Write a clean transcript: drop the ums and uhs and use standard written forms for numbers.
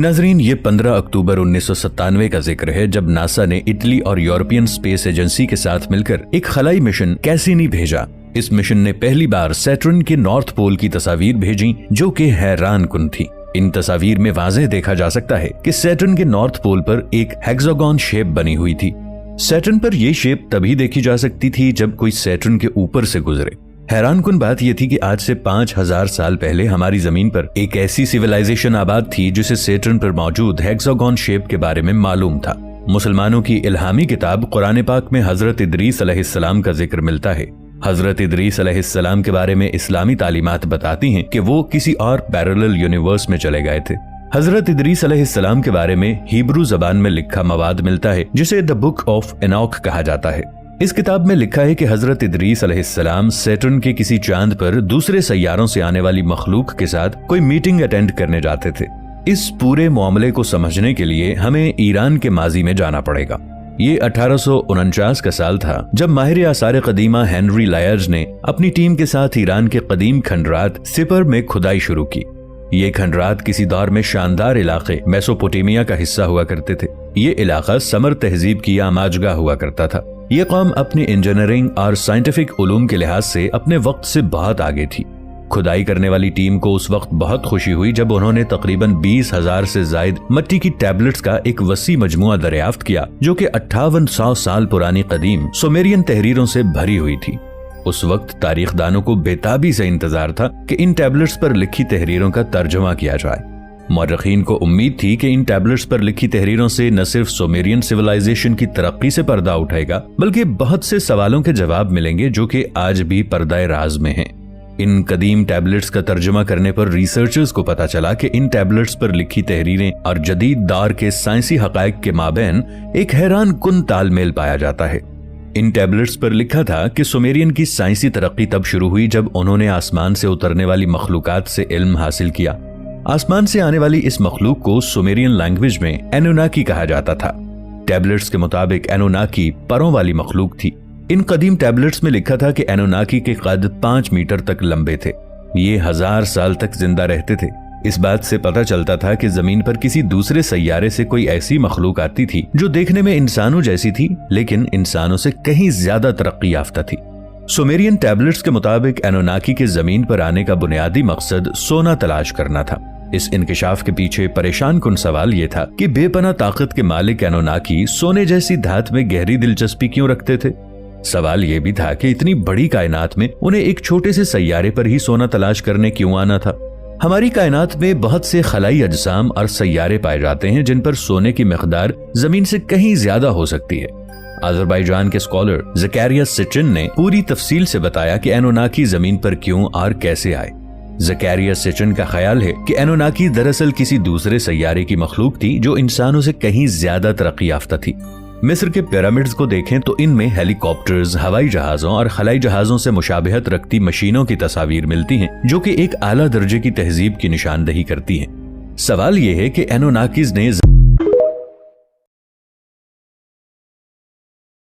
नाजरीन, ये 15 अक्टूबर 1997 का जिक्र है जब नासा ने इटली और यूरोपियन स्पेस एजेंसी के साथ मिलकर एक खलाई मिशन कैसिनी भेजा। इस मिशन ने पहली बार सैटर्न के नॉर्थ पोल की तस्वीर भेजी जो कि हैरान कुन थी। इन तस्वीर में वाज़ेह देखा जा सकता है कि सैटर्न के नॉर्थ पोल पर एक हेक्सागोन शेप बनी हुई थी। सैटर्न पर यह शेप तभी देखी जा सकती थी जब कोई सैटर्न के ऊपर से गुजरे। हैरान कुन बात यह थी कि आज से 5000 साल पहले हमारी जमीन पर एक ऐसी सिविलाइजेशन आबाद थी जिसे सैटर्न पर मौजूद हेक्सागोन शेप के बारे में मालूम था। मुसलमानों की इल्हामी किताब कुरान पाक में हजरत इदरीस अलैहिस्सलाम का जिक्र मिलता है। हजरत इदरीस अलैहिस्सलाम के बारे में इस्लामी तालीमात बताती हैं कि वो किसी और पैरेलल यूनिवर्स में चले गए थे। हजरत इदरीस अलैहिस्सलाम के बारे में हिब्रू जबान में लिखा मवाद मिलता है जिसे द बुक ऑफ एनॉक कहा जाता है। इस किताब में लिखा है कि हजरत इदरीस अलैहिस्सलाम सैटर्न के किसी चांद पर दूसरे सैयारों से आने वाली मखलूक के साथ कोई मीटिंग अटेंड करने जाते थे। इस पूरे मामले को समझने के लिए हमें ईरान के माजी में जाना पड़ेगा। ये 1849 का साल था जब माहिर आसार कदीमा हेनरी लायर्स ने अपनी टीम के साथ ईरान के कदीम खंडरात सिपर में खुदाई शुरू की। ये खंडरात किसी दौर में शानदार इलाके मेसोपोटामिया का हिस्सा हुआ करते थे। ये इलाका समर तहजीब की आमाजगा हुआ करता था। ये कौम अपनी इंजीनियरिंग और साइंटिफिक उलूम के लिहाज से अपने वक्त से बहुत आगे थी। खुदाई करने वाली टीम को उस वक्त बहुत खुशी हुई जब उन्होंने तकरीबन 20,000 से जायद मिट्टी की टैबलेट्स का एक वसी मजमुआ दरियाफ्त किया जो कि 5800 साल पुरानी कदीम सुमेरियन तहरीरों से भरी हुई थी। उस वक्त तारीखदानों को बेताबी से इंतजार था कि इन टैबलेट्स पर लिखी तहरीरों का तर्जुमा किया जाए। मौरखीन को उम्मीद थी कि इन टैबलेट्स पर लिखी तहरीरों से न सिर्फ सुमेरियन सिविलाइजेशन की तरक्की से पर्दा उठेगा बल्कि बहुत से सवालों के जवाब मिलेंगे जो कि आज भी पर्दाए राज में हैं। इन कदीम टैबलेट्स का तर्जुमा करने पर रिसर्चर्स को पता चला कि इन टैबलेट्स पर लिखी तहरीरें और जदीद दौर के साइंसी हकायक के माबैन एक हैरान कुन तालमेल पाया जाता है। इन टैबलेट्स पर लिखा था कि सुमेरियन की साइंसी तरक्की तब शुरू हुई जब उन्होंने आसमान से उतरने वाली मखलूकात से इल्म हासिल किया। आसमान से आने वाली इस मखलूक को सुमेरियन लैंग्वेज में एनोनाकी कहा जाता था। टैबलेट्स के मुताबिक एनोनाकी परों वाली मखलूक थी। इन कदीम टैबलेट्स में लिखा था कि एनोनाकी के कद 5 मीटर तक लंबे थे। ये 1000 साल तक जिंदा रहते थे। इस बात से पता चलता था कि जमीन पर किसी दूसरे सैयारे से कोई ऐसी मखलूक आती थी जो देखने में इंसानों जैसी थी लेकिन इंसानों से कहीं ज्यादा तरक्की याफ्ता थी। सुमेरियन टैबलेट्स के मुताबिक एनोनाकी के जमीन पर आने का बुनियादी मकसद सोना तलाश करना था। इस इंकिशाफ के पीछे परेशान कुन सवाल यह था कि बेपनाह ताकत के मालिक एनोनाकी सोने जैसी धात में गहरी दिलचस्पी क्यों रखते थे। सवाल यह भी था कि इतनी बड़ी कायनात में उन्हें एक छोटे से सैयारे पर ही सोना तलाश करने क्यों आना था। हमारी कायनात में बहुत से खलाई अजसाम और सैयारे पाए जाते हैं जिन पर सोने की मिकदार जमीन से कहीं ज्यादा हो सकती है। अजरबैजान के स्कॉलर ज़करिया सिचिन ने पूरी तफसील से बताया कि एनोनाकी जमीन पर क्यों और कैसे आए। ज़करिया सिचिन का ख्याल है कि एनोनाकी दरअसल किसी दूसरे सैयारे की मखलूक थी जो इंसानों से कहीं ज्यादा तरक्की याफ्ता थी। मिस्र के पिरामिड्स को देखें तो इनमें हेलीकॉप्टर्स, हवाई जहाजों और खलाई जहाजों से मुशाबहत रखती मशीनों की तस्वीर मिलती हैं जो कि एक आला दर्जे की तहजीब की निशानदही करती हैं। सवाल यह है कि एनोनाकीज ने